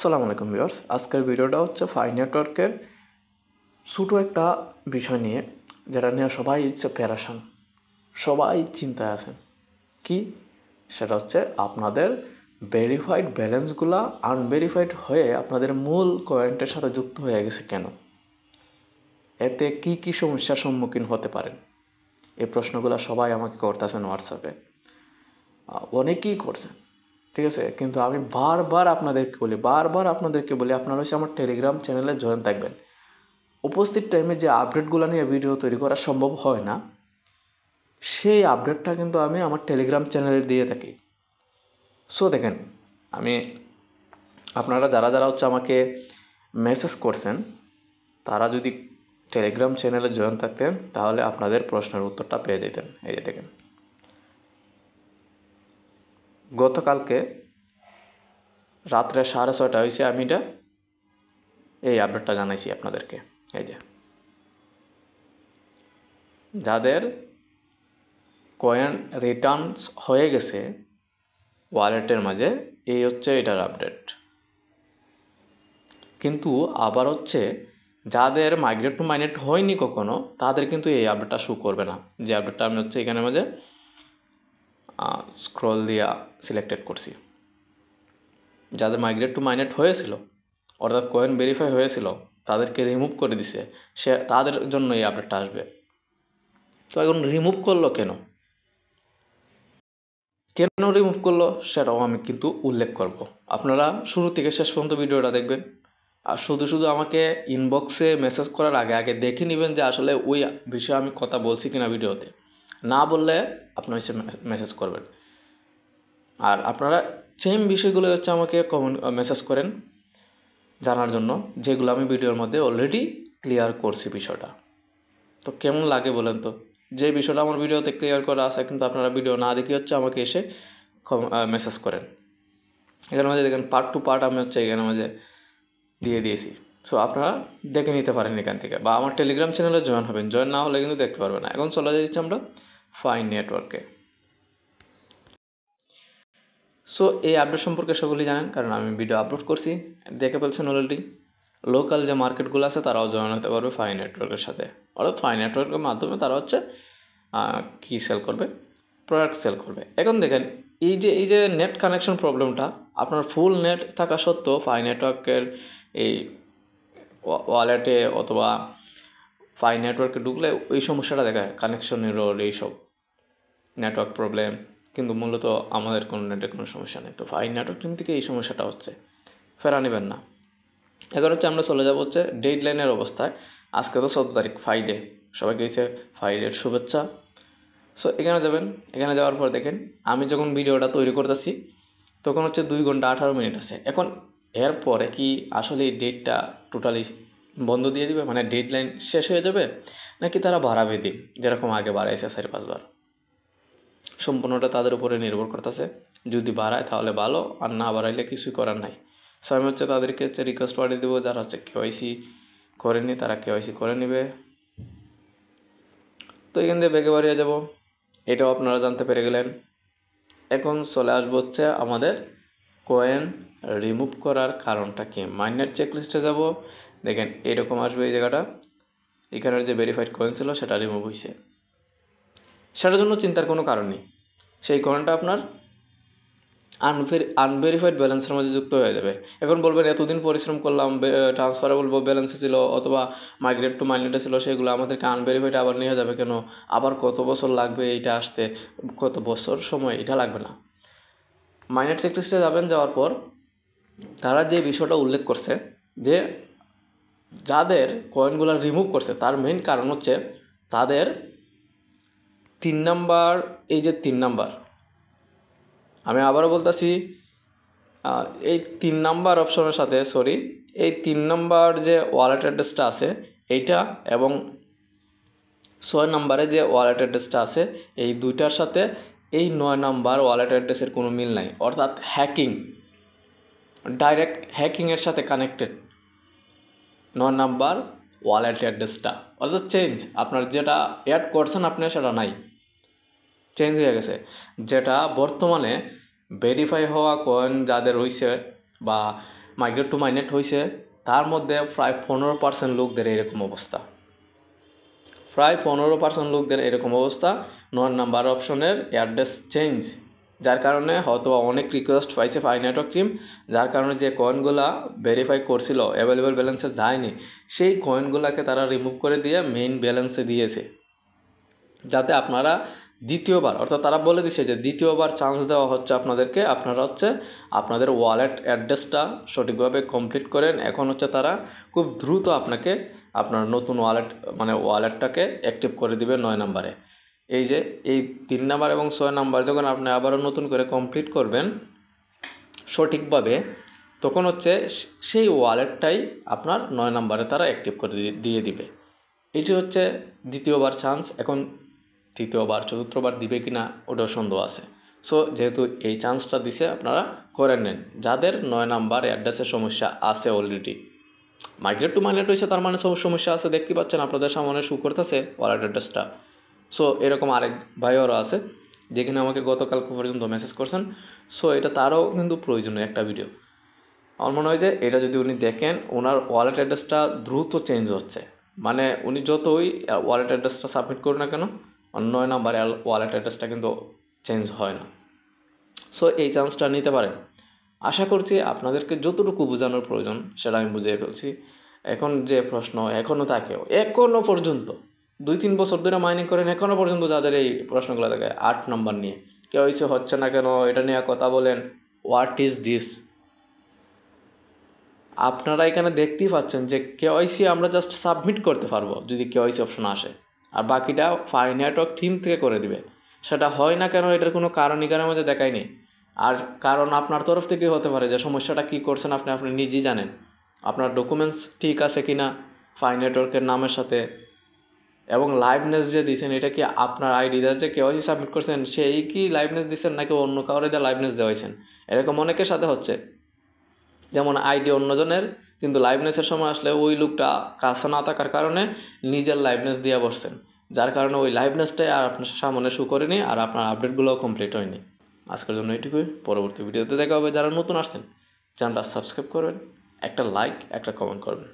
আসসালামু আলাইকুম ভিউয়ার্স, আজকের ভিডিওটা হচ্ছে ফাই নেটওয়ার্কের ছোটো একটা বিষয় নিয়ে, যেটা নিয়ে সবাই হচ্ছে প্যারাশান, সবাই চিন্তায় আছেন। কি সেটা হচ্ছে আপনাদের ভেরিফাইড ব্যালেন্সগুলা আনভেরিফাইড হয়ে আপনাদের মূল কয়েন্টের সাথে যুক্ত হয়ে গেছে কেন, এতে কি কি সমস্যার সম্মুখীন হতে পারেন। এই প্রশ্নগুলো সবাই আমাকে করতেছেন হোয়াটসঅ্যাপে, অনেকেই করছেন, ঠিক আছে। কিন্তু আমি বারবার আপনাদেরকে বলি আপনারা হচ্ছে আমার টেলিগ্রাম চ্যানেলে জয়েন থাকবেন। উপস্থিত টাইমে যে আপডেটগুলো নিয়ে ভিডিও তৈরি করা সম্ভব হয় না, সেই আপডেটটা কিন্তু আমি আমার টেলিগ্রাম চ্যানেলে দিয়ে থাকি। সো দেখেন, আমি আপনারা যারা যারা হচ্ছে আমাকে মেসেজ করছেন, তারা যদি টেলিগ্রাম চ্যানেলে জয়েন থাকতেন তাহলে আপনাদের প্রশ্নের উত্তরটা পেয়ে যেতেন। এই যে দেখেন, গতকালকে রাত্রে 6:30 হয়েছে, আমি এই আপডেটটা জানাইছি আপনাদেরকে। এই যে যাদের কয়েন রিটার্নস হয়ে গেছে ওয়ালেটের মাঝে, এই হচ্ছে এটার আপডেট। কিন্তু আবার হচ্ছে যাদের মাইগ্রেট টু মাইনেট হয়নি কখনো, তাদের কিন্তু এই আপডেটটা শো করবে না। যে আপডেটটা আমি হচ্ছে এখানে মাঝে স্ক্রল দিয়া সিলেক্টেড করছি। যাদের মাইগ্রেট টু মাইনেট হয়েছিল, অর্থাৎ কয়েন ভেরিফাই হয়েছিল, তাদেরকে রিমুভ করে দিছে, তাদের জন্য এই আপডেটটা আসবে। তো এখন রিমুভ করলো কেন, কেন রিমুভ করলো সেটাও আমি কিন্তু উল্লেখ করব। আপনারা শুরু থেকে শেষ পর্যন্ত ভিডিওটা দেখবেন। আর শুধু শুধু আমাকে ইনবক্সে মেসেজ করার আগে আগে দেখে নেবেন যে আসলে ওই বিষয়ে আমি কথা বলছি কিনা ভিডিওতে। না বললে আপনি হচ্ছে মেসেজ করবেন। আর আপনারা সেম বিষয়গুলো হচ্ছে আমাকে কমেন্ট মেসেজ করেন জানার জন্য, যেগুলো আমি ভিডিওর মধ্যে অলরেডি ক্লিয়ার করছি বিষয়টা। তো কেমন লাগে বলেন তো, যে বিষয়টা আমার ভিডিওতে ক্লিয়ার করা আছে কিন্তু আপনারা ভিডিও না দেখে হচ্ছে আমাকে এসে মেসেজ করেন। এখানে মাঝে দেখেন পার্ট টু পার্ট আমি হচ্ছে এখানে মাঝে দিয়ে দিয়েছি। সো আপনারা দেখে নিতে পারেন এখান থেকে, বা আমার টেলিগ্রাম চ্যানেলে জয়েন হবেন। জয়েন না হলে কিন্তু দেখতে পারবেন না। এখন চলে যাচ্ছি আমরা ফাইন নেটওয়ার্কে। সো এই আপডেট সম্পর্কে সকলেই জানেন, কারণ আমি ভিডিও আপলোড করছি, দেখে ফেলছেন অলরেডি। লোকাল যে মার্কেটগুলো আছে তারাও জয়েন হতে পারবে ফাইন নেটওয়ার্কের সাথে, অর্থাৎ ফাইন নেটওয়ার্কের মাধ্যমে তারা হচ্ছে কি সেল করবে, প্রোডাক্ট সেল করবে। এখন দেখেন, এই যে নেট কানেকশন প্রবলেমটা, আপনার ফুল নেট থাকা সত্ত্বেও ফাই নেটওয়ার্কের এই ওয়ালেটে অথবা ফাই নেটওয়ার্কে ঢুকলে ওই সমস্যাটা দেখায়, কানেকশন এরর, এইসব নেটওয়ার্ক প্রবলেম। কিন্তু মূলত আমাদের কোনো নেটের কোনো সমস্যা নেই। তো ফাই নেটওয়ার্ক টিম থেকে এই সমস্যাটা হচ্ছে, ফেরা নেবেন না। এখন হচ্ছে আমরা চলে যাবো হচ্ছে ডেড লাইনের অবস্থায়। আজকে তো 14 তারিখ, ফ্রাইডে, সবাইকে হচ্ছে ফ্রাইডের শুভেচ্ছা। সো এখানে যাবেন, এখানে যাওয়ার পর দেখেন আমি যখন ভিডিওটা তৈরি করতেছি তখন হচ্ছে 2 ঘন্টা 18 মিনিট আছে। এখন এরপরে কি আসলে এই ডেটটা টোটালি বন্ধ দিয়ে দিবে, মানে ডেড লাইন শেষ হয়ে যাবে, নাকি তারা বাড়াবে দিন, যেরকম আগে বাড়াইছে 4-5 বার? সম্পূর্ণটা তাদের উপরে নির্ভর করতেছে। যদি বাড়ায় তাহলে ভালো, আর না বাড়াইলে কিছুই করার নাই। সো আমি হচ্ছে তাদেরকে হচ্ছে রিকোয়েস্ট পাঠিয়ে দেবো, যারা হচ্ছে কেওয়াইসি করেনি তারা কেওয়াইসি করে নেবে। তো এখান দিয়ে বেগে বাড়িয়ে যাব, এটাও আপনারা জানতে পেরে গেলেন। এখন চলে আসবো হচ্ছে আমাদের কয়েন রিমুভ করার কারণটা কি। মাইনার চেকলিস্টে যাব, দেখেন এরকম আসবে এই জায়গাটা, এখানের যে ভেরিফাইড কয়েন ছিল সেটা রিমুভ হয়েছে। সেটার জন্য চিন্তার কোনো কারণ নেই, সেই কয়েনটা আপনার আনভেরিফাইড ব্যালেন্সের মধ্যে যুক্ত হয়ে যাবে। এখন বলবেন এতদিন পরিশ্রম করলাম, ট্রান্সফারেবল ব্যালেন্সে ছিল অথবা মাইগ্রেট টু মাইনেটে ছিল, সেগুলো আমাদেরকে আনভেরিফাইড আবার নিয়ে যাবে কেন, আবার কত বছর লাগবে এইটা আসতে, কত বছর সময়, এটা লাগবে না। মাইনেট চেকলিস্টে যাবেন, যাওয়ার পর তারা যে বিষয়টা উল্লেখ করছে যে যাদের কয়েনগুলো রিমুভ করছে তার মেইন কারণ হচ্ছে তাদের 3 নাম্বার, এই যে 3 নাম্বার, আমি আবারও বলতেছি, এই 3 নাম্বার অপশনের সাথে, এই 3 নাম্বার যে ওয়ালেট অ্যাড্রেসটা আছে এইটা, এবং 6 নাম্বারে যে ওয়ালেট অ্যাড্রেসটা আছে, এই দুইটার সাথে এই 9 নাম্বার ওয়ালেট অ্যাড্রেসের কোনো মিল নাই। অর্থাৎ ডাইরেক্ট হ্যাকিংয়ের সাথে কানেক্টেড 9 নাম্বার ওয়ালেট অ্যাড্রেসটা, অর্থাৎ চেঞ্জ, আপনার যেটা অ্যাড করছেন আপনি সেটা নাই, চেঞ্জ হয়ে গেছে। যেটা বর্তমানে ভেরিফাই হওয়া কয়েন যাদের হয়েছে বা মাইগ্রেট টু মাইনেট হয়েছে, তার মধ্যে প্রায় 15% লোকদের এরকম অবস্থা। প্রায় 15% লোকদের এরকম অবস্থা 9 নাম্বার অপশনের অ্যাড্রেস চেঞ্জ, যার কারণে হয়তো অনেক রিকোয়েস্ট পাইছে ফাই নেটওয়ার্ক টিম, যার কারণে যে কয়েনগুলা ভেরিফাই করছিল অ্যাভেলেবেল ব্যালেন্সে যায়নি, সেই কয়েনগুলাকে তারা রিমুভ করে দিয়ে মেইন ব্যালেন্সে দিয়েছে, যাতে আপনারা দ্বিতীয়বার, অর্থাৎ তারা বলে দিচ্ছে যে দ্বিতীয়বার চান্স দেওয়া হচ্ছে আপনাদেরকে, আপনারা হচ্ছে আপনাদের ওয়ালেট অ্যাড্রেসটা সঠিকভাবে কমপ্লিট করেন। এখন হচ্ছে তারা খুব দ্রুত আপনাকে আপনার নতুন ওয়ালেটটাকে অ্যাক্টিভ করে দিবে 9 নাম্বারে। এই যে এই 3 নাম্বার এবং 6 নাম্বার যখন আপনি আবারও নতুন করে কমপ্লিট করবেন সঠিকভাবে, তখন হচ্ছে সেই ওয়ালেটটাই আপনার 9 নাম্বারে তারা অ্যাক্টিভ করে দিয়ে দিবে। এটি হচ্ছে দ্বিতীয়বার চান্স। এখন তৃতীয়বার চতুর্থবার দিবে কিনা ওটাও সন্দেহ আছে। সো যেহেতু এই চান্সটা দিছে, আপনারা করে নেন যাদের 9 নাম্বার অ্যাড্রেসের সমস্যা আছে অলরেডি। মাইগ্রেট টু মাইনেট হয়েছে তার মানে সমস্যা আছে, দেখতে পাচ্ছেন আপনাদের সামনে শো করতেছে ওয়ালেট অ্যাড্রেসটা। সো এরকম আরেক ভাইও আছে যেখানে আমাকে গতকালকে পর্যন্ত মেসেজ করছেন। সো এটা তারও কিন্তু প্রয়োজনীয় একটা ভিডিও। আমার মনে হয় যে এটা যদি উনি দেখেন, ওনার ওয়ালেট অ্যাড্রেসটা দ্রুত চেঞ্জ হচ্ছে, মানে উনি যতই ওয়ালেট অ্যাড্রেসটা সাবমিট করুন না কেন 9 নাম্বার ওয়ালেট অ্যাড্রেসটা কিন্তু চেঞ্জ হয় না। সো এই চান্সটা নিতে পারেন। আশা করছি আপনাদেরকে যতটুকু বোঝানোর প্রয়োজন সেটা আমি বুঝিয়ে ফেলছি। এখন যে প্রশ্ন এখনও পর্যন্ত 2-3 বছর ধরে মাইনিং করেন, এখনও পর্যন্ত যাদের এই প্রশ্নগুলো থাকে 8 নাম্বার নিয়ে কেওয়াইসি হচ্ছে না কেন, এটা নিয়ে কথা বলেন, হোয়াট ইজ দিস? আপনারা এখানে দেখতেই পাচ্ছেন যে কেওয়াইসি আমরা জাস্ট সাবমিট করতে পারবো যদি কেওয়াইসি অপশন আসে, আর বাকিটা ফাই নেটওয়ার্ক টিম থেকে করে দিবে। সেটা হয় না কেন, এটার কোনো কারণ এখানের মধ্যে দেখায়নি। আর কারণ আপনার তরফ থেকে হতে পারে যে সমস্যাটা কী করছেন আপনি নিজেই জানেন, আপনার ডকুমেন্টস ঠিক আছে কি না ফাই নেটওয়ার্কের নামের সাথে, এবং লাইভনেস যে দিয়েছেন এটা কি আপনার আইডি যে কেওয়াইসি সাবমিট করছেন সেই কি লাইভনেস দিচ্ছেন নাকি অন্য কাউরে দিয়ে লাইভনেস দেওয়াইছেন। এরকম অনেকের সাথে হচ্ছে, যেমন আইডি অন্যজনের কিন্তু লাইভনেসের সময় আসলে ওই লোকটা কাছে না থাকার কারণে নিজের লাইভনেস দিয়ে বসছেন, যার কারণে ওই লাইভনেসটাই আর আপনার সামনে শো করেনি আর আপনার আপডেটগুলোও কমপ্লিট হয়নি। আজকের জন্য এটুকুই, পরবর্তী ভিডিওতে দেখা হবে। যারা নতুন আসছেন চ্যানেলটা সাবস্ক্রাইব করবেন, একটা লাইক একটা কমেন্ট করবেন।